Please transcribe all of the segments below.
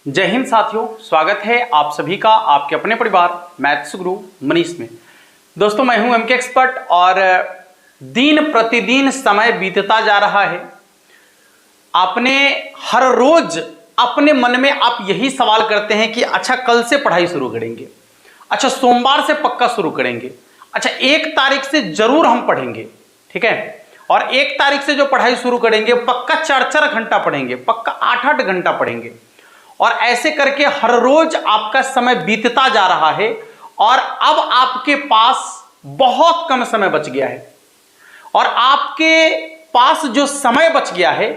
जय हिंद साथियों, स्वागत है आप सभी का आपके अपने परिवार मैथ्स गुरु मनीष में। दोस्तों, मैं हूं एमके एक्सपर्ट और दिन प्रतिदिन समय बीतता जा रहा है। आपने हर रोज अपने मन में आप यही सवाल करते हैं कि अच्छा कल से पढ़ाई शुरू करेंगे, अच्छा सोमवार से पक्का शुरू करेंगे, अच्छा 1 तारीख से जरूर हम पढ़ेंगे, ठीक है। और 1 तारीख से जो पढ़ाई शुरू करेंगे पक्का 4-4 घंटा पढ़ेंगे, पक्का 8-8 घंटा पढ़ेंगे। और ऐसे करके हर रोज आपका समय बीतता जा रहा है और अब आपके पास बहुत कम समय बच गया है। और आपके पास जो समय बच गया है,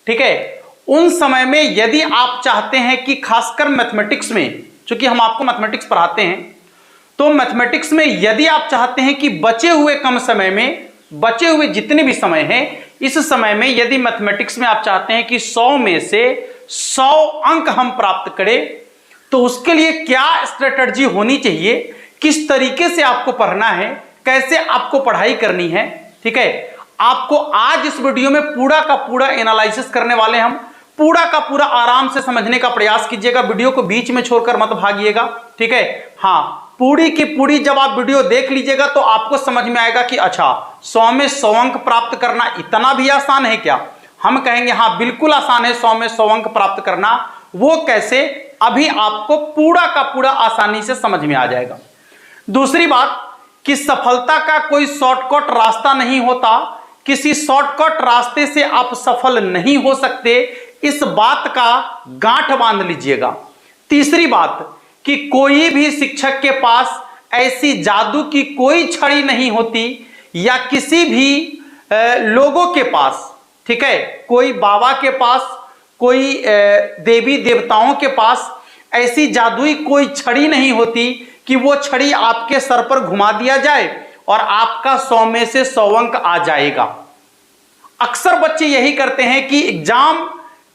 ठीक है, उन समय में यदि आप चाहते हैं कि खासकर मैथमेटिक्स में, चूंकि हम आपको मैथमेटिक्स पढ़ाते हैं, तो मैथमेटिक्स में यदि आप चाहते हैं कि बचे हुए कम समय में, बचे हुए जितने भी समय हैं, इस समय में यदि मैथमेटिक्स में आप चाहते हैं कि 100 में से 100 अंक हम प्राप्त करें, तो उसके लिए क्या स्ट्रेटजी होनी चाहिए, किस तरीके से आपको पढ़ना है, कैसे आपको पढ़ाई करनी है, ठीक है। आपको आज इस वीडियो में पूरा का पूरा एनालिसिस करने वाले हम, पूरा का पूरा आराम से समझने का प्रयास कीजिएगा, वीडियो को बीच में छोड़कर मत भागिएगा, ठीक है। हाँ, पूरी की पूरी जब आप वीडियो देख लीजिएगा तो आपको समझ में आएगा कि अच्छा 100 में 100 अंक प्राप्त करना इतना भी आसान है क्या। हम कहेंगे हाँ बिल्कुल आसान है 100 में 100 अंक प्राप्त करना। वो कैसे, अभी आपको पूरा का पूरा आसानी से समझ में आ जाएगा। दूसरी बात कि सफलता का कोई शॉर्टकट रास्ता नहीं होता, किसी शॉर्टकट रास्ते से आप सफल नहीं हो सकते, इस बात का गांठ बांध लीजिएगा। तीसरी बात कि कोई भी शिक्षक के पास ऐसी जादू की कोई छड़ी नहीं होती, या किसी भी लोगों के पास, ठीक है, कोई बाबा के पास, कोई देवी देवताओं के पास ऐसी जादुई कोई छड़ी नहीं होती कि वो छड़ी आपके सर पर घुमा दिया जाए और आपका 100 में से 100 अंक आ जाएगा। अक्सर बच्चे यही करते हैं कि एग्जाम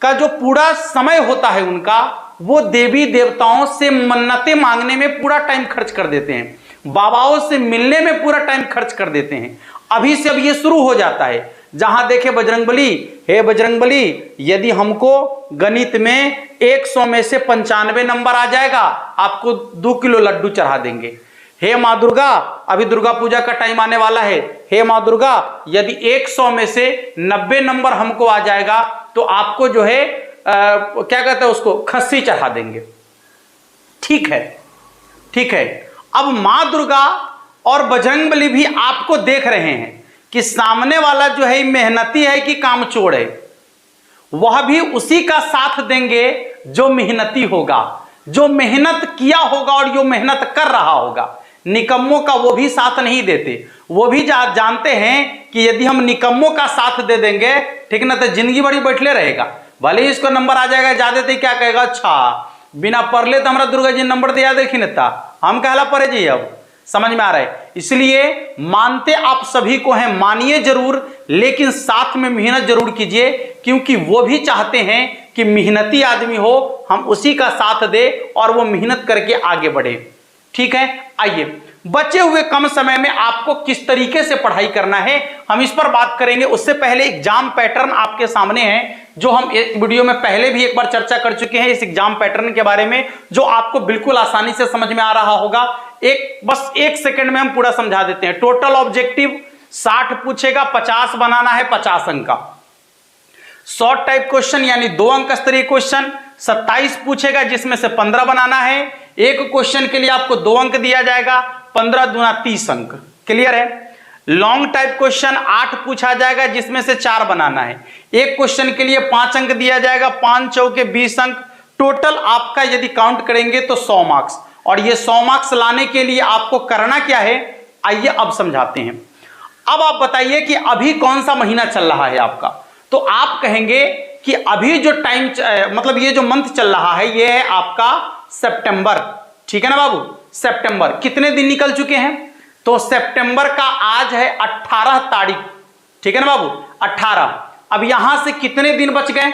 का जो पूरा समय होता है उनका, वो देवी देवताओं से मन्नतें मांगने में पूरा टाइम खर्च कर देते हैं, बाबाओं से मिलने में पूरा टाइम खर्च कर देते हैं। अभी से अब ये शुरू हो जाता है, जहां देखे बजरंगबली, हे बजरंगबली यदि हमको गणित में 100 में से 95 नंबर आ जाएगा, आपको 2 किलो लड्डू चढ़ा देंगे। हे माँ दुर्गा, अभी दुर्गा पूजा का टाइम आने वाला है, हे माँ दुर्गा यदि 100 में से 90 नंबर हमको आ जाएगा तो आपको जो है क्या कहते हैं उसको, खस्सी चढ़ा देंगे। ठीक है, ठीक है। अब मां दुर्गा और बजरंगबली भी आपको देख रहे हैं कि सामने वाला जो है मेहनती है कि कामचोर है, वह भी उसी का साथ देंगे जो मेहनती होगा, जो मेहनत किया होगा और जो मेहनत कर रहा होगा। निकम्मों का वो भी साथ नहीं देते, वो भी जानते हैं कि यदि हम निकम्मों का साथ दे देंगे, ठीक ना, तो जिंदगी बड़ी बैठले रहेगा। भले ही इसको नंबर आ जाएगा, ज्यादा तो क्या कहेगा, अच्छा बिना पढ़ले तो हमारा दुर्गा जी नंबर दिया देखी नेता, हम कहला पढ़े जी। अब समझ में आ रहा है। इसलिए मानते आप सभी को हैं, मानिए जरूर, लेकिन साथ में मेहनत जरूर कीजिए, क्योंकि वो भी चाहते हैं कि मेहनती आदमी हो, हम उसी का साथ दे और वो मेहनत करके आगे बढ़े। ठीक है, आइए बचे हुए कम समय में आपको किस तरीके से पढ़ाई करना है हम इस पर बात करेंगे। उससे पहले एग्जाम पैटर्न आपके सामने है, जो हम एक वीडियो में पहले भी एक बार चर्चा कर चुके हैं इस एग्जाम पैटर्न के बारे में, जो आपको बिल्कुल आसानी से समझ में आ रहा होगा। बस 1 सेकंड में हम पूरा समझा देते हैं। टोटल ऑब्जेक्टिव 60 पूछेगा, 50 बनाना है, 50 अंक का। शॉर्ट टाइप क्वेश्चन यानी 2 अंक स्तरीय क्वेश्चन 27 पूछेगा, जिसमें से 15 बनाना है। एक क्वेश्चन के लिए आपको 2 अंक दिया जाएगा, 15 दूना 30 अंक। क्लियर है। लॉन्ग टाइप क्वेश्चन 8 पूछा जाएगा, जिसमें से 4 बनाना है। एक क्वेश्चन के लिए 5 अंक दिया जाएगा, 5 चौके 20 अंक। टोटल आपका यदि काउंट करेंगे तो 100 मार्क्स। और ये 100 मार्क्स लाने के लिए आपको करना क्या है, आइए अब समझाते हैं। अब आप बताइए कि अभी कौन सा महीना चल रहा है आपका, तो आप कहेंगे कि अभी जो टाइम मतलब ये जो मंथ चल रहा है ये है आपका सितंबर। ठीक है ना बाबू, सितंबर। कितने दिन निकल चुके हैं, तो सितंबर का आज है 18 तारीख। ठीक है ना बाबू, 18। अब यहां से कितने दिन बच गए,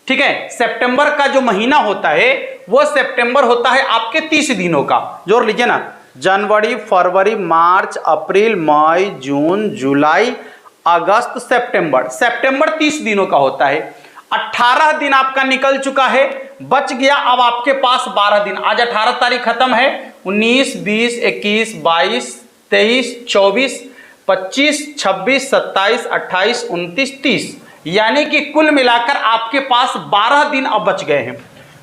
ठीक है। सितंबर का जो महीना होता है वो सितंबर होता है आपके 30 दिनों का। जोड़ लीजिए ना, जनवरी, फरवरी, मार्च, अप्रैल, मई, जून, जुलाई, अगस्त, सितंबर। सितंबर 30 दिनों का होता है। 18 दिन आपका निकल चुका है। बच गया अब आपके पास 12 दिन। आज 18 तारीख खत्म है, 19, 20, 21, 22, 23, 24, 25, 26, 27, 28, 29, 30, यानी कि कुल मिलाकर आपके पास 12 दिन अब बच गए हैं।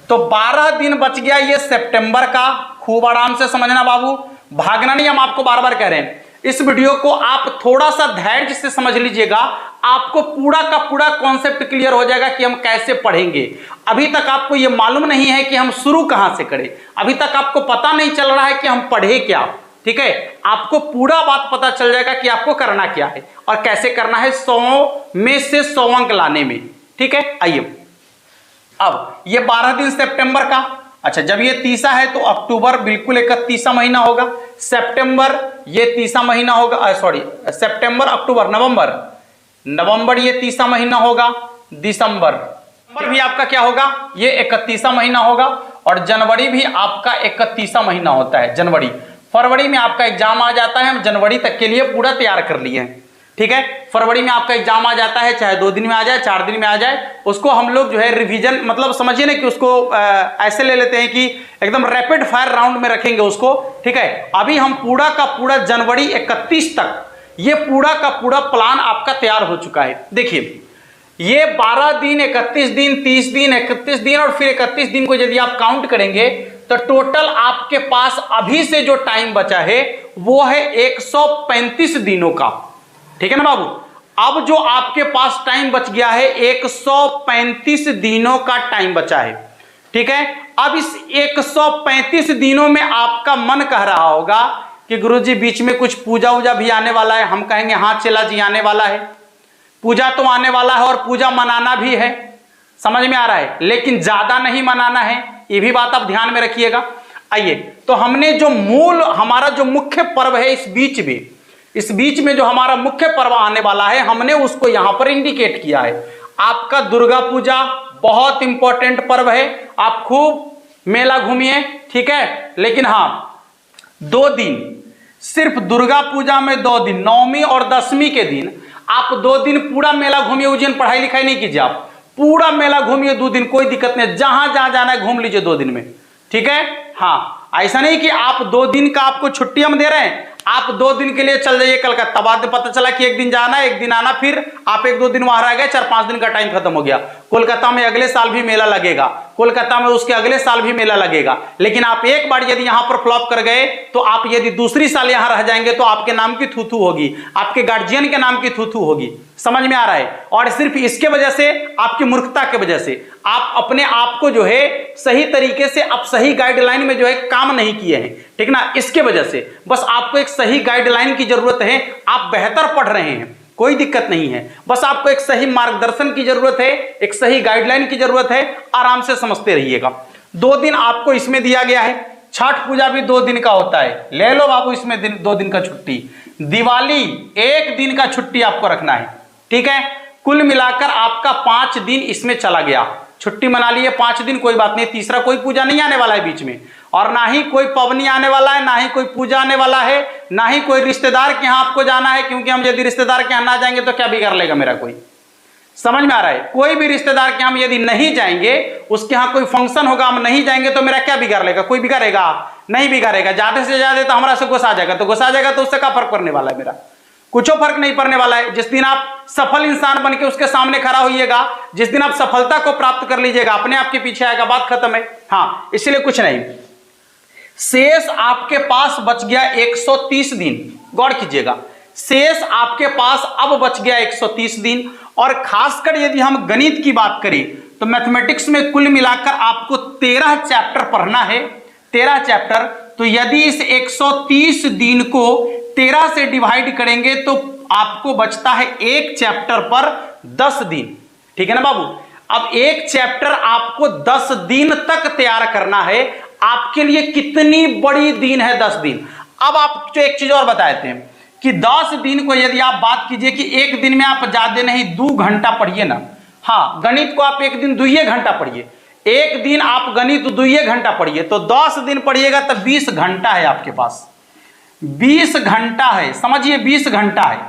तो 12 दिन बच गया ये सितंबर का। खूब आराम से समझना बाबू, भागना नहीं, हम आपको बार बार कह रहे हैं। इस वीडियो को आप थोड़ा सा धैर्य से समझ लीजिएगा, आपको पूरा का पूरा कॉन्सेप्ट क्लियर हो जाएगा कि हम कैसे पढ़ेंगे। अभी तक आपको यह मालूम नहीं है कि हम शुरू कहां से करें, अभी तक आपको पता नहीं चल रहा है कि हम पढ़े क्या। ठीक है, आपको पूरा बात पता चल जाएगा कि आपको करना क्या है और कैसे करना है 100 में से 100 अंक लाने में। ठीक है, आइए अब ये 12 दिन सितंबर का। अच्छा, जब ये 30 है तो अक्टूबर बिल्कुल 31वां महीना होगा, सितंबर ये 30वां महीना होगा, सॉरी सितंबर, अक्टूबर, नवंबर ये 30वां महीना होगा, दिसंबर भी आपका क्या होगा, ये 31वां महीना होगा, और जनवरी भी आपका 31वां महीना होता है जनवरी। फरवरी में आपका एग्जाम आ जाता है, हम जनवरी तक के लिए पूरा तैयार कर लिए हैं। ठीक है, फरवरी में आपका एग्जाम आ जाता है, चाहे 2 दिन में आ जाए, 4 दिन में आ जाए, उसको हम लोग जो है रिवीजन, मतलब समझिए ना कि उसको ऐसे ले लेते हैं कि एकदम रैपिड फायर राउंड में रखेंगे उसको। ठीक है, अभी हम पूरा का पूरा जनवरी 31 तक ये पूरा का पूरा प्लान आपका तैयार हो चुका है। देखिए, ये 12 दिन, 31 दिन, 30 दिन, 31 दिन और फिर 31 दिन को यदि आप काउंट करेंगे तो टोटल आपके पास अभी से जो टाइम बचा है वो है 135 दिनों का। ठीक है ना बाबू, अब जो आपके पास टाइम बच गया है 135 दिनों का टाइम बचा है। ठीक है, अब इस 135 दिनों में आपका मन कह रहा होगा कि गुरुजी बीच में कुछ पूजा वूजा भी आने वाला है। हम कहेंगे हाँ चला जी, आने वाला है, पूजा तो आने वाला है और पूजा मनाना भी है, समझ में आ रहा है, लेकिन ज्यादा नहीं मनाना है, ये भी बात आप ध्यान में रखिएगा। आइए, तो हमने जो मूल हमारा जो मुख्य पर्व है इस बीच में जो हमारा मुख्य पर्व आने वाला है, हमने उसको यहां पर इंडिकेट किया है। आपका दुर्गा पूजा बहुत इंपॉर्टेंट पर्व है, आप खूब मेला घूमिए। ठीक है, लेकिन हाँ 2 दिन, सिर्फ दुर्गा पूजा में 2 दिन, 9वीं और 10वीं के दिन आप 2 दिन पूरा मेला घूमिए। उज्जैन पढ़ाई लिखाई नहीं कीजिए, आप पूरा मेला घूमिए 2 दिन, कोई दिक्कत नहीं, जहां जहां जाना है घूम लीजिए 2 दिन में। ठीक है, हाँ ऐसा नहीं कि आप 2 दिन का आपको छुट्टी हम दे रहे हैं, आप 2 दिन के लिए चल जाइए कलकत्ता, बाद में पता चला कि 1 दिन जाना है 1 दिन आना, फिर आप 1-2 दिन वहां रह गए, 4-5 दिन का टाइम खत्म हो गया। कोलकाता में अगले साल भी मेला लगेगा, कोलकाता में उसके अगले साल भी मेला लगेगा, लेकिन आप एक बार यदि यहां पर फ्लॉप कर गए तो आप यदि दूसरी साल यहां रह जाएंगे तो आपके नाम की थू-थू होगी, आपके गार्जियन के नाम की थू-थू होगी। समझ में आ रहा है, और सिर्फ इसके वजह से, आपकी मूर्खता के वजह से आप अपने आप को जो है सही तरीके से, आप सही गाइडलाइन में जो है काम नहीं किए हैं। ठीक ना, इसके वजह से बस आपको एक सही गाइडलाइन की जरूरत है। आप बेहतर पढ़ रहे हैं, कोई दिक्कत नहीं है, बस आपको एक सही मार्गदर्शन की जरूरत है, एक सही गाइडलाइन की जरूरत है। आराम से समझते रहिएगा। 2 दिन आपको इसमें दिया गया है। छठ पूजा भी 2 दिन का होता है, ले लो बाबू इसमें 2 दिन का छुट्टी। दिवाली 1 दिन का छुट्टी आपको रखना है। ठीक है, कुल मिलाकर आपका 5 दिन इसमें चला गया, छुट्टी मना लिए 5 दिन, कोई बात नहीं। तीसरा कोई पूजा नहीं आने वाला है बीच में, और ना ही कोई पवनी आने वाला है, ना ही कोई पूजा आने वाला है, ना ही कोई रिश्तेदार के यहाँ आपको जाना है, क्योंकि हम यदि रिश्तेदार के यहाँ ना जाएंगे तो क्या बिगाड़ लेगा मेरा कोई। समझ में आ रहा है, कोई भी रिश्तेदार के हम यदि नहीं जाएंगे, उसके यहाँ कोई फंक्शन होगा, हम नहीं जाएंगे तो मेरा क्या बिगाड़ लेगा, कोई बिगाड़ेगा नहीं बिगाड़ेगा। ज्यादा से ज्यादा तो हमारा से गुस्सा आ जाएगा, तो गुस्सा आ जाएगा तो उससे क्या फर्क पड़ने वाला है, मेरा कुछ फर्क नहीं पड़ने वाला है। जिस दिन आप सफल इंसान बन के उसके सामने खड़ा होइएगा, जिस दिन आप सफलता को प्राप्त कर लीजिएगा, अपने आप के पीछे आएगा, बात खत्म है। हाँ, इसलिए कुछ नहीं, शेष आपके पास बच गया 130 दिन। गौर कीजिएगा, शेष आपके पास अब बच गया 130 दिन। और खासकर यदि हम गणित की बात करें तो मैथमेटिक्स में कुल मिलाकर आपको 13 चैप्टर पढ़ना है, 13 चैप्टर। तो यदि इस 130 दिन को 13 से डिवाइड करेंगे तो आपको बचता है एक चैप्टर पर 10 दिन। ठीक है ना बाबू, अब एक चैप्टर आपको 10 दिन तक तैयार करना है। आपके लिए कितनी बड़ी दिन है 10 दिन। अब आप जो एक चीज और बताते हैं कि 10 दिन को यदि आप बात कीजिए कि एक दिन में आप ज्यादा नहीं 2 घंटा पढ़िए ना। हाँ, गणित को आप एक दिन 2 घंटा पढ़िए, एक दिन आप गणित 2 घंटा पढ़िए, तो 10 दिन पढ़िएगा तो 20 घंटा है आपके पास, 20 घंटा है। समझिए 20 घंटा है,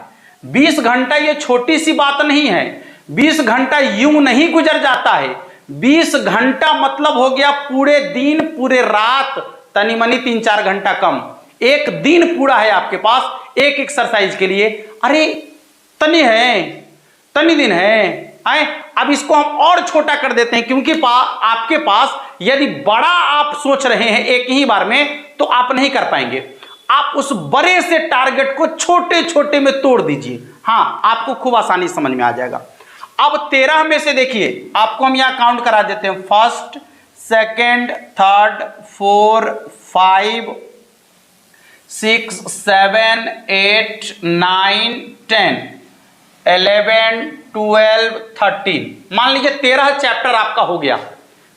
20 घंटा ये छोटी सी बात नहीं है। 20 घंटा यूं नहीं गुजर जाता है, 20 घंटा मतलब हो गया पूरे दिन पूरे रात, तनी मनी 3-4 घंटा कम, एक दिन पूरा है आपके पास एक एक्सरसाइज के लिए। अरे तनी दिन है आए। अब इसको हम और छोटा कर देते हैं, क्योंकि आपके पास यदि बड़ा आप सोच रहे हैं एक ही बार में तो आप नहीं कर पाएंगे। आप उस बड़े से टारगेट को छोटे छोटे में तोड़ दीजिए, हाँ आपको खूब आसानी समझ में आ जाएगा। अब 13 में से देखिए, आपको हम यहां काउंट करा देते हैं, फर्स्ट, सेकंड, थर्ड, 4, 5, 6, 7, 8, 9, 10, 11, 12, 13, मान लीजिए 13 चैप्टर आपका हो गया,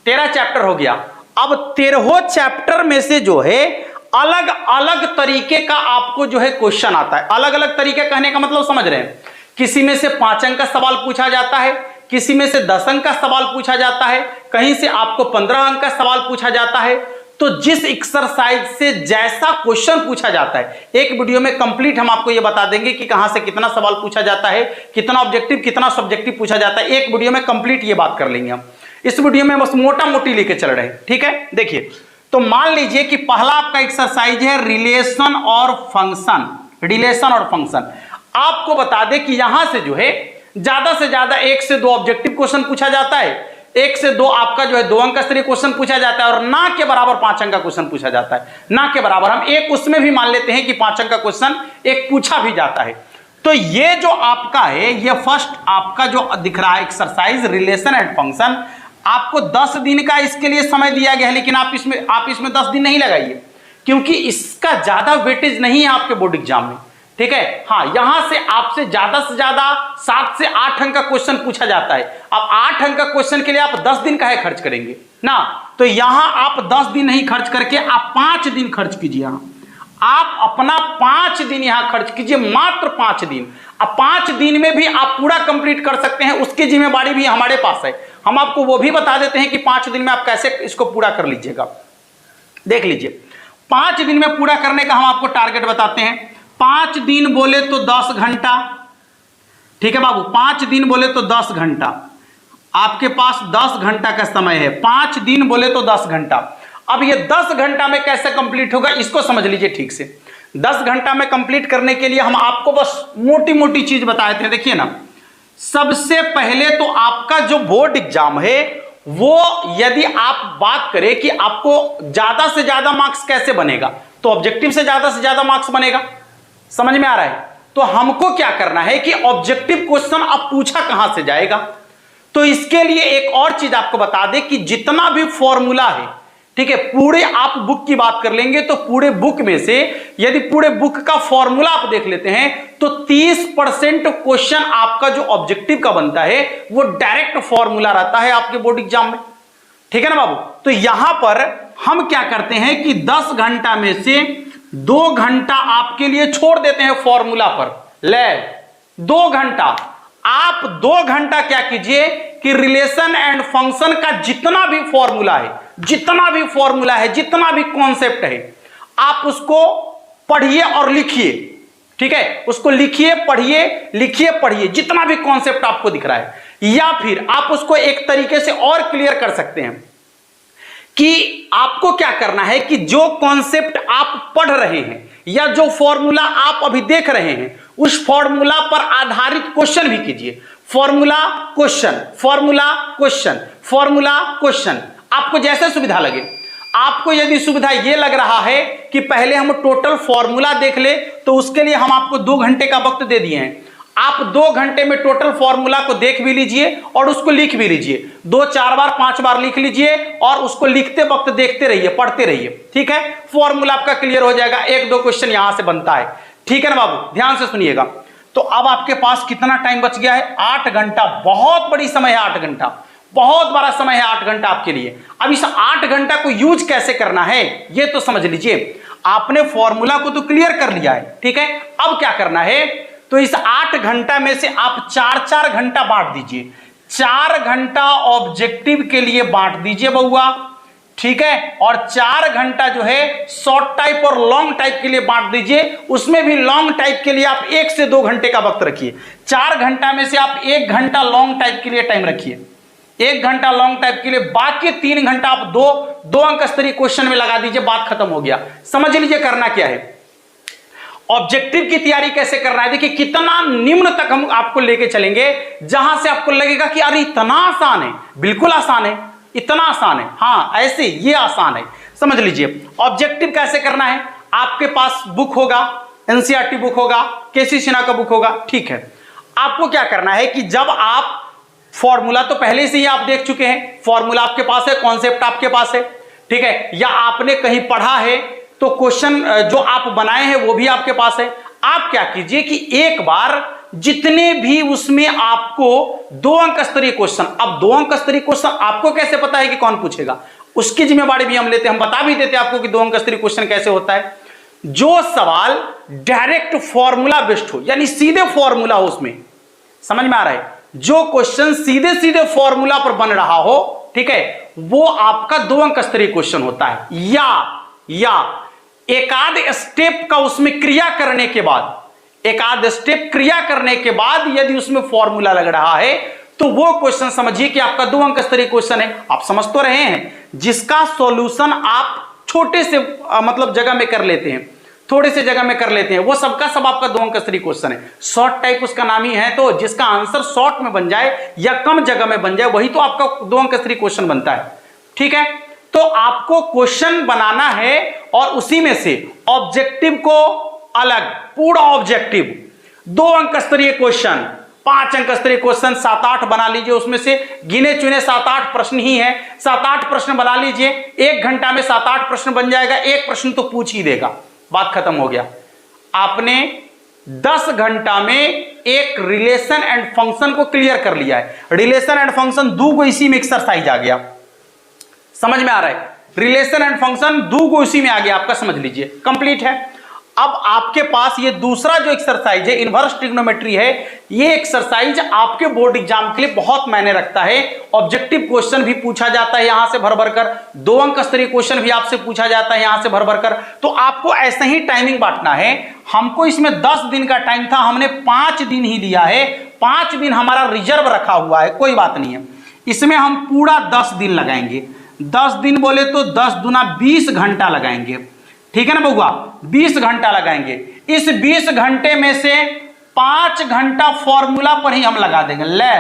13 चैप्टर हो गया। अब 13 चैप्टर में से जो है अलग अलग तरीके का आपको जो है क्वेश्चन आता है। अलग अलग तरीके कहने का मतलब समझ रहे हैं, किसी में से 5 अंक का सवाल पूछा जाता है, किसी में से 10 अंक का सवाल पूछा जाता है, कहीं से आपको 15 अंक का सवाल पूछा जाता है। तो जिस एक्सरसाइज से जैसा क्वेश्चन पूछा जाता है, एक वीडियो में कंप्लीट हम आपको यह बता देंगे कि कहां से कितना सवाल पूछा जाता है, कितना ऑब्जेक्टिव कितना सब्जेक्टिव पूछा जाता है, एक वीडियो में कंप्लीट ये बात कर लेंगे हम। इस वीडियो में बस मोटा मोटी लेके चल रहे हैं, ठीक है। देखिए, तो मान लीजिए कि पहला आपका एक्सरसाइज है रिलेशन और फंक्शन। रिलेशन और फंक्शन आपको बता दें कि यहां से जो है ज्यादा से ज्यादा 1 से 2 ऑब्जेक्टिव क्वेश्चन पूछा जाता है, 1 से 2 आपका जो है 2 अंक स्तरीय क्वेश्चन पूछा जाता है, और ना के बराबर 5 अंक का क्वेश्चन पूछा जाता है। ना के बराबर हम एक उसमें भी मान लेते हैं कि 5 अंक का क्वेश्चन एक पूछा भी जाता है। तो ये जो आपका है, ये फर्स्ट आपका जो दिख रहा है एक्सरसाइज रिलेशन एंड फंक्शन, आपको 10 दिन का इसके लिए समय दिया गया है, लेकिन आप इसमें 10 दिन नहीं लगाइए, क्योंकि इसका ज्यादा वेटेज नहीं है आपके बोर्ड एग्जाम में, ठीक है। हाँ, यहां से आपसे ज्यादा 7 से 8 अंक का क्वेश्चन पूछा जाता है। अब 8 अंक का क्वेश्चन के लिए आप 10 दिन का है खर्च करेंगे ना, तो यहां आप 10 दिन नहीं खर्च करके आप 5 दिन खर्च कीजिए। आप अपना 5 दिन यहां खर्च कीजिए, मात्र 5 दिन। अब 5 दिन में भी आप पूरा कंप्लीट कर सकते हैं, उसकी जिम्मेवारी भी हमारे पास है। हम आपको वो भी बता देते हैं कि 5 दिन में आप कैसे इसको पूरा कर लीजिएगा। देख लीजिए, 5 दिन में पूरा करने का हम आपको टारगेट बताते हैं। 5 दिन बोले तो 10 घंटा, ठीक है बाबू, 5 दिन बोले तो 10 घंटा, आपके पास 10 घंटा का समय है। 5 दिन बोले तो 10 घंटा। अब ये 10 घंटा में कैसे कंप्लीट होगा इसको समझ लीजिए ठीक से। 10 घंटा में कंप्लीट करने के लिए हम आपको बस मोटी मोटी चीज बताए थे। देखिए ना, सबसे पहले तो आपका जो बोर्ड एग्जाम है वो, यदि आप बात करें कि आपको ज्यादा से ज्यादा मार्क्स कैसे बनेगा, तो ऑब्जेक्टिव से ज्यादा मार्क्स बनेगा। समझ में आ रहा है? तो हमको क्या करना है कि ऑब्जेक्टिव क्वेश्चन अब पूछा कहां से जाएगा, तो इसके लिए एक और चीज आपको बता दें कि जितना भी फॉर्मूला है, ठीक है, पूरे आप बुक की बात कर लेंगे तो पूरे बुक में से यदि पूरे बुक का फॉर्मूला आप देख लेते हैं तो 30% क्वेश्चन आपका जो ऑब्जेक्टिव का बनता है वो डायरेक्ट फॉर्मूला रहता है आपके बोर्ड एग्जाम में, ठीक है ना बाबू। तो यहां पर हम क्या करते हैं कि 10 घंटा में से 2 घंटा आपके लिए छोड़ देते हैं फॉर्मूला पर। ले 2 घंटा, आप 2 घंटा क्या कीजिए कि रिलेशन एंड फंक्शन का जितना भी फॉर्मूला है, जितना भी कॉन्सेप्ट है, आप उसको पढ़िए और लिखिए, ठीक है। उसको लिखिए, पढ़िए, जितना भी कॉन्सेप्ट आपको दिख रहा है, या फिर आप उसको एक तरीके से और क्लियर कर सकते हैं कि आपको क्या करना है कि जो कॉन्सेप्ट आप पढ़ रहे हैं या जो फॉर्मूला आप अभी देख रहे हैं, उस फॉर्मूला पर आधारित क्वेश्चन भी कीजिए। फॉर्मूला क्वेश्चन, आपको जैसे सुविधा लगे। आपको यदि सुविधा यह लग रहा है कि पहले हम टोटल फॉर्मूला देख ले, तो उसके लिए हम आपको 2 घंटे का वक्त दे दिए हैं। आप 2 घंटे में टोटल फॉर्मूला को देख भी लीजिए और उसको लिख भी लीजिए। 2-4 बार 5 बार लिख लीजिए और उसको लिखते वक्त देखते रहिए, पढ़ते रहिए, ठीक है। फॉर्मूला आपका क्लियर हो जाएगा। 1-2 क्वेश्चन यहां से बनता है, ठीक है ना बाबू, ध्यान से सुनिएगा। तो अब आपके पास कितना टाइम बच गया है? 8 घंटा। बहुत बड़ी समय है 8 घंटा, बहुत बड़ा समय है 8 घंटा आपके लिए। अब इस 8 घंटा को यूज कैसे करना है ये तो समझ लीजिए। आपने फॉर्मूला को तो क्लियर कर लिया है, ठीक है। अब क्या करना है, तो इस 8 घंटा में से आप 4-4 घंटा बांट दीजिए। 4 घंटा ऑब्जेक्टिव के लिए बांट दीजिए बउआ, ठीक है, और 4 घंटा जो है शॉर्ट टाइप और लॉन्ग टाइप के लिए बांट दीजिए। उसमें भी लॉन्ग टाइप के लिए आप 1 से 2 घंटे का वक्त रखिए। 4 घंटा में से आप 1 घंटा लॉन्ग टाइप के लिए टाइम रखिए, 1 घंटा लॉन्ग टाइप के लिए, बाकी 3 घंटा आप दो अंक स्तरीय क्वेश्चन में लगा दीजिए, बात खत्म हो गया। समझ लीजिए करना क्या है, ऑब्जेक्टिव की तैयारी कैसे करना है। देखिए कितना निम्न तक हम आपको लेके चलेंगे जहां से आपको लगेगा कि अरे इतना आसान है, बिल्कुल आसान है, इतना आसान है, हाँ ऐसे ये आसान है। समझ लीजिए ऑब्जेक्टिव कैसे करना है। आपके पास बुक होगा, एनसीईआरटी बुक होगा, केसी सिन्हा का बुक होगा, ठीक है। आपको क्या करना है कि जब आप फॉर्मूला तो पहले से ही आप देख चुके हैं, फॉर्मूला आपके पास है, कॉन्सेप्ट आपके पास है, ठीक है, या आपने कहीं पढ़ा है तो क्वेश्चन जो आप बनाए हैं वो भी आपके पास है। आप क्या कीजिए कि एक बार जितने भी उसमें आपको 2 अंक स्तरीय क्वेश्चन, अब 2 अंक स्तरीय क्वेश्चन आपको कैसे पता है कि कौन पूछेगा, उसकी जिम्मेवारी भी हम लेते हैं, हम बता भी देते हैं आपको कि 2 अंक स्तरीय क्वेश्चन कैसे होता है। जो सवाल डायरेक्ट फॉर्मूला बेस्ड हो, यानी सीधे फॉर्मूला हो, उसमें समझ में आ रहा है, जो क्वेश्चन सीधे सीधे फॉर्मूला पर बन रहा हो, ठीक है, वो आपका 2 अंक स्तरीय क्वेश्चन होता है। या एकाध स्टेप का उसमें क्रिया करने के बाद, एकाध स्टेप क्रिया करने के बाद यदि उसमें फॉर्मूला लग रहा है तो वो क्वेश्चन समझिए कि आपका 2 अंक स्तरीय क्वेश्चन है। आप समझ तो रहे हैं, जिसका सॉल्यूशन आप छोटे से मतलब जगह में कर लेते हैं, थोड़े से जगह में कर लेते हैं, वो सबका सब आपका 2 अंक स्तरीय क्वेश्चन है। शॉर्ट टाइप उसका नाम ही है, तो जिसका आंसर शॉर्ट में बन जाए या कम जगह में बन जाए वही तो आपका 2 अंक स्तरीय क्वेश्चन बनता है, ठीक है। तो आपको क्वेश्चन बनाना है और उसी में से ऑब्जेक्टिव को अलग, पूरा ऑब्जेक्टिव 2 अंक स्तरीय क्वेश्चन, 5 अंक स्तरीय क्वेश्चन 7-8 बना लीजिए, उसमें से गिने चुने 7-8 प्रश्न ही है, 7-8 प्रश्न बना लीजिए, 1 घंटा में 7-8 प्रश्न बन जाएगा, एक प्रश्न तो पूछ ही देगा, बात खत्म हो गया। आपने 10 घंटा में एक रिलेशन एंड फंक्शन को क्लियर कर लिया है। रिलेशन एंड फंक्शन 2 को इसी में एक्सरसाइज आ गया, समझ में आ रहा है, रिलेशन एंड फंक्शन 2 को इसी में आ गया आपका, समझ लीजिए कंप्लीट है। अब आपके पास ये दूसरा जो एक्सरसाइज है, इनवर्स ट्रिग्नोमेट्री है, ये एक्सरसाइज आपके बोर्ड एग्जाम के लिए बहुत मायने रखता है। ऑब्जेक्टिव क्वेश्चन भी पूछा जाता है यहां से भर भर कर, 2 अंक स्तरीय क्वेश्चन भी आपसे पूछा जाता है यहां से भर भर कर। तो आपको ऐसे ही टाइमिंग बांटना है। हमको इसमें 10 दिन का टाइम था, हमने 5 दिन ही लिया है, 5 दिन हमारा रिजर्व रखा हुआ है, कोई बात नहीं है। इसमें हम पूरा 10 दिन लगाएंगे, 10 दिन बोले तो 10 दूना 20 घंटा लगाएंगे, ठीक है ना बउआ, 20 घंटा लगाएंगे। इस 20 घंटे में से 5 घंटा फॉर्मूला पर ही हम लगा देंगे। ले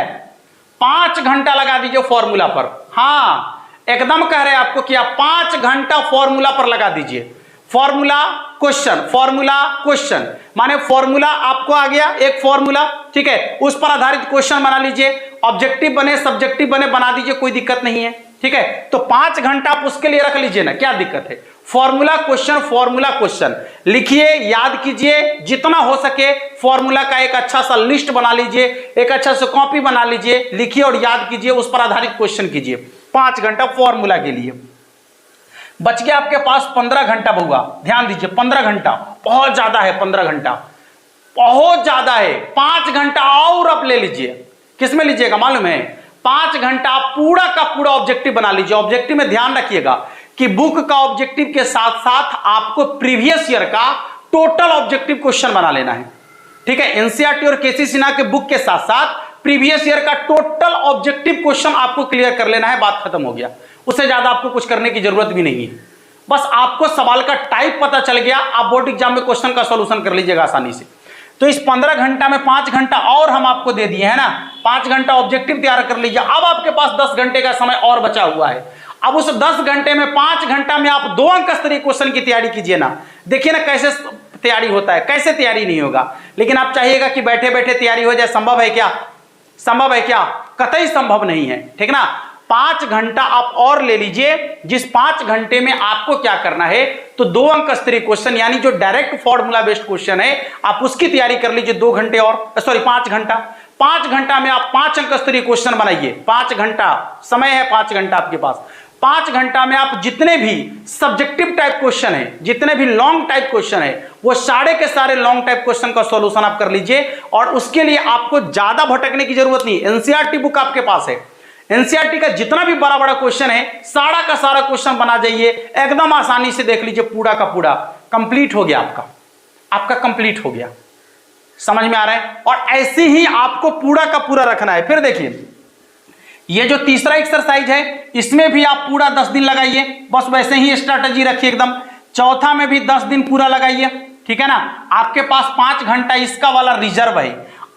5 घंटा लगा दीजिए फॉर्मूला पर, हाँ एकदम कह रहे हैं आपको कि आप 5 घंटा फॉर्मूला पर लगा दीजिए। फॉर्मूला क्वेश्चन, फॉर्मूला क्वेश्चन, माने फॉर्मूला आपको आ गया एक फॉर्मूला, ठीक है, उस पर आधारित क्वेश्चन बना लीजिए, ऑब्जेक्टिव बने सब्जेक्टिव बने बना दीजिए, कोई दिक्कत नहीं है, ठीक है। तो 5 घंटा आप उसके लिए रख लीजिए ना, क्या दिक्कत है। फॉर्मूला क्वेश्चन लिखिए, याद कीजिए जितना हो सके, फॉर्मूला का एक अच्छा सा लिस्ट बना लीजिए, एक अच्छा सा कॉपी बना लीजिए, लिखिए और याद कीजिए, उस पर आधारित क्वेश्चन कीजिए। 5 घंटा फॉर्मूला के लिए बच गया आपके पास 15 घंटा बउआ, ध्यान दीजिए 15 घंटा बहुत ज्यादा है, 15 घंटा बहुत ज्यादा है। 5 घंटा और आप ले लीजिए, किसमें लीजिएगा मालूम है, 5 घंटा आप पूरा का पूरा ऑब्जेक्टिव बना लीजिए। ऑब्जेक्टिव में ध्यान रखिएगा कि बुक का ऑब्जेक्टिव के साथ साथ आपको प्रीवियस ईयर का टोटल ऑब्जेक्टिव क्वेश्चन बना लेना है, ठीक है। एनसीईआरटी और केसी सिन्हा के बुक के साथ साथ प्रीवियस ईयर का टोटल ऑब्जेक्टिव क्वेश्चन आपको क्लियर कर लेना है, बात खत्म हो गया। उससे ज्यादा आपको कुछ करने की जरूरत भी नहीं है, बस आपको सवाल का टाइप पता चल गया, आप बोर्ड एग्जाम में क्वेश्चन का सॉल्यूशन कर लीजिएगा आसानी से। तो इस 15 घंटा में 5 घंटा और हम आपको दे दिए है ना, 5 घंटा ऑब्जेक्टिव तैयार कर लीजिए। अब आपके पास 10 घंटे का समय और बचा हुआ है। अब उस 10 घंटे में 5 घंटा में आप 2 अंक स्तरीय क्वेश्चन की तैयारी कीजिए ना। देखिए ना कैसे तैयारी होता है, कैसे तैयारी नहीं होगा। लेकिन आप चाहिएगा कि बैठे बैठे तैयारी हो जाए, संभव है क्या, संभव है क्या, कतई संभव नहीं है, ठीक ना। 5 घंटा आप और ले लीजिए, जिस 5 घंटे में आपको क्या करना है, तो 2 अंक स्तरीय क्वेश्चन यानी जो डायरेक्ट फॉर्मूला बेस्ड क्वेश्चन है आप उसकी तैयारी कर लीजिए 2 घंटे और, सॉरी 5 घंटा। 5 घंटा में आप 5 अंक स्तरीय क्वेश्चन बनाइए। 5 घंटा समय है, 5 घंटा आपके पास। 5 घंटा में आप जितने भी सब्जेक्टिव टाइप क्वेश्चन है, जितने भी लॉन्ग टाइप क्वेश्चन है, वो सारे के सारे लॉन्ग टाइप क्वेश्चन का सॉल्यूशन आप कर लीजिए। और उसके लिए आपको ज्यादा भटकने की जरूरत नहीं। एनसीईआरटी बुक आपके पास है, एनसीईआरटी का जितना भी बड़ा बड़ा क्वेश्चन है सारा का सारा क्वेश्चन बना जाइए, एकदम आसानी से देख लीजिए, पूरा का पूरा कंप्लीट हो गया आपका कंप्लीट हो गया। समझ में आ रहा है। और ऐसे ही आपको पूरा का पूरा रखना है। फिर देखिए ये जो तीसरा एक्सरसाइज है इसमें भी आप पूरा 10 दिन लगाइए, बस वैसे ही स्ट्रैटेजी रखिए एकदम। चौथा में भी 10 दिन पूरा लगाइए, ठीक है ना। आपके पास 5 घंटा इसका वाला रिजर्व है।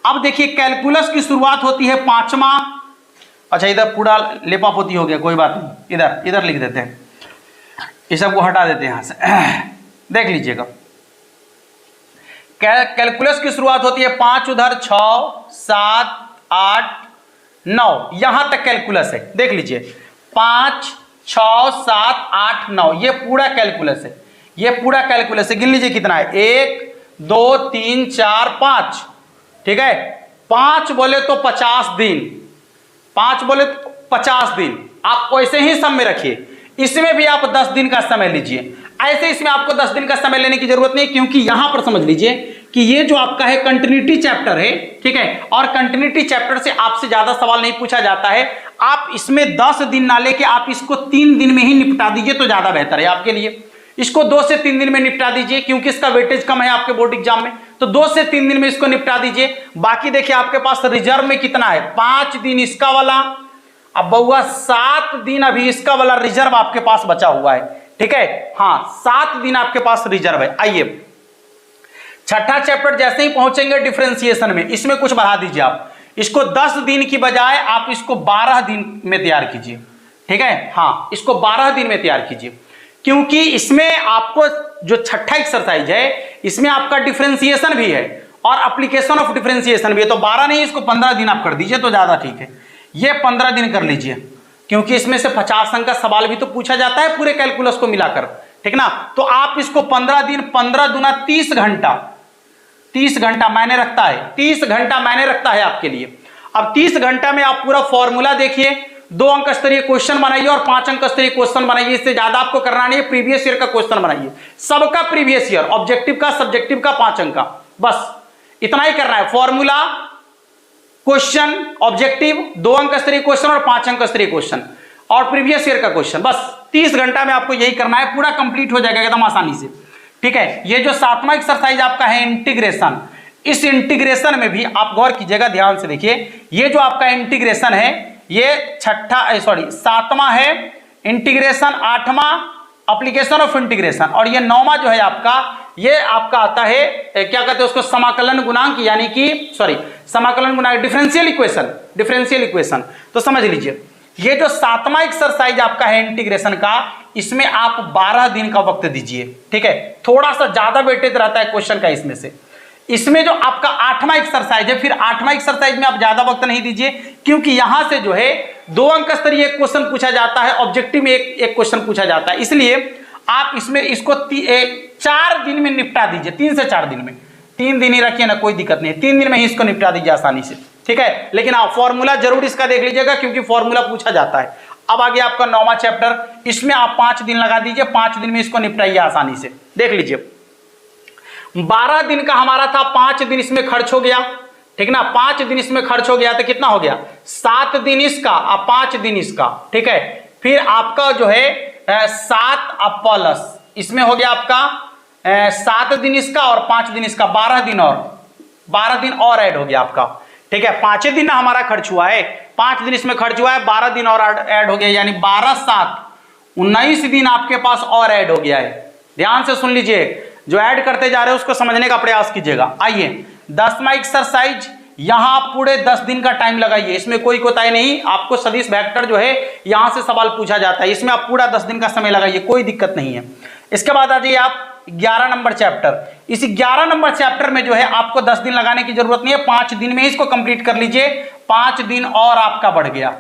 अब देखिए कैलकुलस की शुरुआत होती है 5वां, अच्छा इधर पूरा लेपापोती हो गया, कोई बात नहीं, इधर इधर लिख देते हैं, इस सबको हटा देते हैं यहां से। देख लीजिएगा कैलकुलस की शुरुआत होती है 5 उधर 6 7 8 9, यहां तक कैलकुलस है। देख लीजिए 5 6 7 8 9, ये पूरा कैलकुलस है, ये पूरा कैलकुलस है। गिन लीजिए कितना है, 1 2 3 4 5, ठीक है। 5 बोले तो 50 दिन, 5 बोले तो 50 दिन, आप वैसे ही सब में रखिए। इसमें भी आप 10 दिन का समय लीजिए, ऐसे इसमें आपको 10 दिन का समय लेने की जरूरत नहीं, क्योंकि यहां पर समझ लीजिए कि ये जो आपका है कंटिन्यूटी चैप्टर है, ठीक है। और कंटिन्यूटी चैप्टर से आपसे ज्यादा सवाल नहीं पूछा जाता है। आप इसमें 10 दिन ना लेके आप इसको 3 दिन में ही निपटा दीजिए तो ज्यादा बेहतर है आपके लिए। इसको 2 से 3 दिन में निपटा दीजिए, क्योंकि इसका वेटेज कम है आपके बोर्ड एग्जाम में, तो 2 से 3 दिन में इसको निपटा दीजिए। बाकी देखिए आपके पास रिजर्व में कितना है, 5 दिन इसका वाला, अब बहुआ 7 दिन अभी इसका वाला रिजर्व आपके पास बचा हुआ है, ठीक है। हाँ 7 दिन आपके पास रिजर्व है। आइए छठा चैप्टर जैसे ही पहुंचेंगे डिफरेंशिएशन में, इसमें कुछ बढ़ा दीजिए आप, इसको 10 दिन की बजाय आप इसको 12 दिन में तैयार कीजिए, ठीक है। हाँ इसको 12 दिन में तैयार कीजिए, क्योंकि इसमें आपको जो छठा एक्सरसाइज है इसमें आपका डिफरेंशिएशन भी है और एप्लीकेशन ऑफ डिफरेंशिएशन भी है, तो 12 नहीं इसको 15 दिन आप कर दीजिए तो ज्यादा ठीक है। ये 15 दिन कर लीजिए, क्योंकि इसमें से 50 अंक का सवाल भी तो पूछा जाता है पूरे कैलकुलस को मिलाकर, ठीक ना। तो आप इसको 15 दिन, 15 दूना 30 घंटा, 30 घंटा मायने रखता है, 30 घंटा मायने रखता है आपके लिए। अब 30 घंटा में आप पूरा फॉर्मूला देखिए, 2 अंक स्तरीय क्वेश्चन बनाइए और 5 अंक स्तरीय क्वेश्चन बनाइए, इससे ज्यादा आपको करना नहीं है। प्रीवियस ईयर का क्वेश्चन बनाइए, सबका प्रीवियस ईयर, ऑब्जेक्टिव का सब्जेक्टिव का 5 अंक का, बस इतना ही करना है। फॉर्मूला, क्वेश्चन, ऑब्जेक्टिव, 2 अंक स्तरीय क्वेश्चन और 5 अंक स्तरीय क्वेश्चन और प्रीवियस ईयर का क्वेश्चन, बस 30 घंटा में आपको यही करना है, पूरा कंप्लीट हो जाएगा एकदम आसानी से, ठीक है। ये जो 7वां एक्सरसाइज आपका है इंटीग्रेशन, इस इंटीग्रेशन में भी आप गौर कीजिएगा, ध्यान से देखिए। ये जो आपका इंटीग्रेशन है ये 7वां है इंटीग्रेशन, 8वां एप्लीकेशन ऑफ इंटीग्रेशन, और ये 9वां जो है आपका, ये आपका आता है क्या कहते हैं उसको, समाकलन गुणांक, यानी कि समाकलन गुणांक, डिफरेंशियल इक्वेशन, डिफरेंशियल इक्वेशन। तो समझ लीजिए ये जो 7वां एक्सरसाइज आपका है इंटीग्रेशन का, इसमें आप 12 दिन का वक्त दीजिए, ठीक है। थोड़ा सा ज्यादा वेटेज रहता है क्वेश्चन का इसमें से। इसमें जो आपका 8वां एक्सरसाइज है, फिर 8वां एक्सरसाइज में आप ज्यादा वक्त नहीं दीजिए, क्योंकि यहां से जो है 2 अंक स्तरीय एक क्वेश्चन पूछा जाता है, ऑब्जेक्टिव में एक क्वेश्चन पूछा जाता है, इसलिए आप इसमें इसको 4 दिन में निपटा दीजिए, 3 से 4 दिन में, 3 दिन ही रखिए ना, कोई दिक्कत नहीं है, 3 दिन में ही इसको निपटा दीजिए आसानी से, ठीक है। लेकिन आप फॉर्मूला जरूर इसका देख लीजिएगा, क्योंकि फॉर्मूला पूछा जाता है। अब आगे आपका 9वां चैप्टर, इसमें आप 5 दिन लगा दीजिए, 5 दिन में इसको निपटाइए आसानी से। देख लीजिए 12 दिन का हमारा था, 5 दिन इसमें खर्च हो गया, ठीक ना। 5 दिन इसमें खर्च हो गया तो कितना हो गया, 7 दिन इसका और 5 दिन इसका, ठीक है। फिर आपका जो है 7 प्लस इसमें हो गया आपका 7 दिन इसका और 5 दिन इसका, 12 दिन और ऐड हो गया आपका, ठीक है। 5 दिन हमारा खर्च हुआ है, 5 दिन इसमें खर्च हुआ है, 12 दिन और ऐड हो गया, यानी 12 7 19 दिन आपके पास और ऐड हो गया है। ध्यान से सुन लीजिए, जो ऐड करते जा रहे हैं उसको समझने का प्रयास कीजिएगा। आइए 10वां एक्सरसाइज, यहां पूरे 10 दिन का टाइम लगाइए, इसमें कोई कोताही नहीं। आपको सदिश वेक्टर जो है यहां से सवाल पूछा जाता है, इसमें आप पूरा 10 दिन का समय लगाइए, कोई दिक्कत नहीं है। इसके बाद आ जाइए आप 11 नंबर चैप्टर। इस 11 नंबर चैप्टर में जो है आपको 10 दिन लगाने की जरूरत नहीं है, 5 दिन में इसको कंप्लीट कर लीजिए। 5 दिन और आपका बढ़ गया,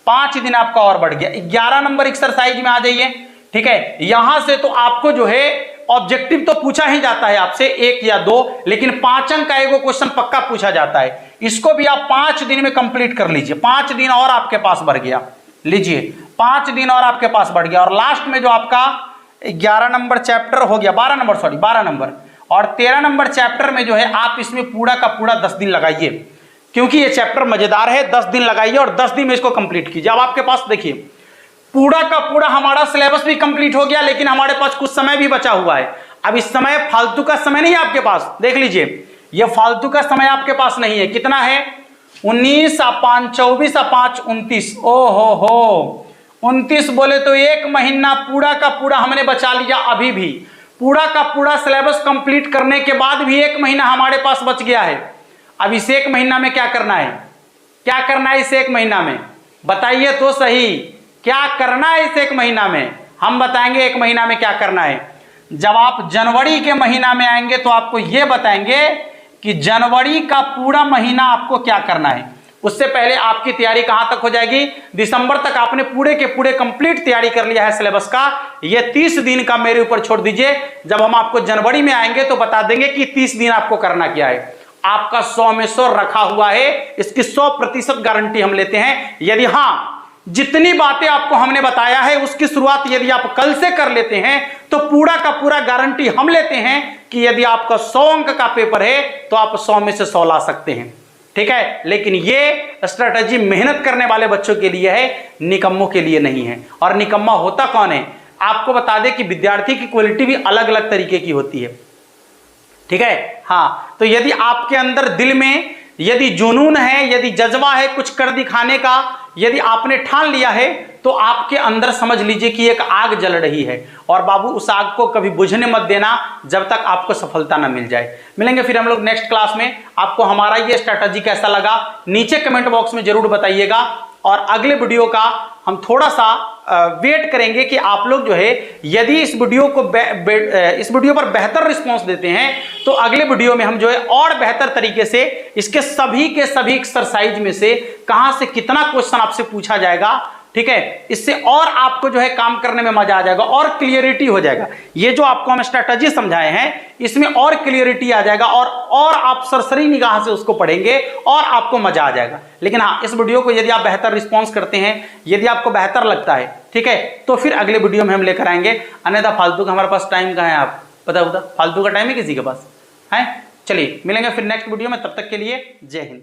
5 दिन आपका और बढ़ गया। 11 नंबर एक्सरसाइज में आ जाइए, ठीक है। यहां से तो आपको जो है ऑब्जेक्टिव तो पूछा ही जाता है आपसे 1 या 2, लेकिन 5 अंक का एगो क्वेश्चन पक्का पूछा जाता है, इसको भी आप 5 दिन में कंप्लीट कर लीजिए। 5 दिन और आपके पास बढ़ गया, लीजिए 5 दिन और आपके पास बढ़ गया। और लास्ट में जो आपका 11 नंबर चैप्टर हो गया, 12 नंबर और 13 नंबर चैप्टर में जो है आप इसमें पूरा का पूरा 10 दिन लगाइए, क्योंकि ये चैप्टर मजेदार है। 10 दिन लगाइए और 10 दिन में इसको कंप्लीट कीजिए। अब आपके पास देखिए पूरा का पूरा हमारा सिलेबस भी कंप्लीट हो गया, लेकिन हमारे पास कुछ समय भी बचा हुआ है। अब इस समय फालतू का समय नहीं है आपके पास, देख लीजिए ये फालतू का समय आपके पास नहीं है। कितना है, 19 5 24 5 29, ओ हो 29 बोले तो एक महीना पूरा का पूरा हमने बचा लिया। अभी भी पूरा का पूरा सिलेबस कंप्लीट करने के बाद भी एक महीना हमारे पास बच गया है। अब इस एक महीना में क्या करना है, क्या करना है इस एक महीना में, बताइए तो सही, क्या करना है इस एक महीना में? हम बताएंगे एक महीना में क्या करना है। जब आप जनवरी के महीना में आएंगे तो आपको यह बताएंगे कि जनवरी का पूरा महीना आपको क्या करना है। उससे पहले आपकी तैयारी कहां तक हो जाएगी, दिसंबर तक आपने पूरे के पूरे कंप्लीट तैयारी कर लिया है सिलेबस का। ये 30 दिन का मेरे ऊपर छोड़ दीजिए, जब हम आपको जनवरी में आएंगे तो बता देंगे कि 30 दिन आपको करना क्या है। आपका 100 में 100 रखा हुआ है, इसकी 100% गारंटी हम लेते हैं। यदि हाँ, जितनी बातें आपको हमने बताया है उसकी शुरुआत यदि आप कल से कर लेते हैं तो पूरा का पूरा गारंटी हम लेते हैं कि यदि आपका 100 अंक का पेपर है तो आप 100 में से 100 ला सकते हैं। ठीक है, लेकिन ये स्ट्रेटजी मेहनत करने वाले बच्चों के लिए है, निकम्मों के लिए नहीं है। और निकम्मा होता कौन है, आपको बता दें कि विद्यार्थी की क्वालिटी भी अलग अलग तरीके की होती है। ठीक है, हाँ, तो यदि आपके अंदर दिल में यदि जुनून है, यदि जज्बा है कुछ कर दिखाने का, यदि आपने ठान लिया है तो आपके अंदर समझ लीजिए कि एक आग जल रही है। और बाबू उस आग को कभी बुझने मत देना जब तक आपको सफलता ना मिल जाए। मिलेंगे फिर हम लोग नेक्स्ट क्लास में। आपको हमारा ये स्ट्रैटेजी कैसा लगा नीचे कमेंट बॉक्स में जरूर बताइएगा। और अगले वीडियो का हम थोड़ा सा वेट करेंगे कि आप लोग जो है यदि इस वीडियो पर बेहतर रिस्पॉन्स देते हैं तो अगले वीडियो में हम जो है और बेहतर तरीके से इसके सभी के सभी एक्सरसाइज में से कहां से कितना क्वेश्चन आपसे पूछा जाएगा। ठीक है, इससे और आपको जो है काम करने में मजा आ जाएगा और क्लियरिटी हो जाएगा। ये जो आपको हम स्ट्रैटेजी समझाए हैं इसमें और क्लियरिटी आ जाएगा और आप सरसरी निगाह से उसको पढ़ेंगे और आपको मजा आ जाएगा। लेकिन हाँ, इस वीडियो को यदि आप बेहतर रिस्पॉन्स करते हैं, यदि आपको बेहतर लगता है, ठीक है, तो फिर अगले वीडियो में हम लेकर आएंगे। अन्यथा फालतू का हमारे पास टाइम कहाँ है, आप पता फालतू का टाइम है किसी के पास है। चलिए मिलेंगे फिर नेक्स्ट वीडियो में, तब तक के लिए जय हिंद।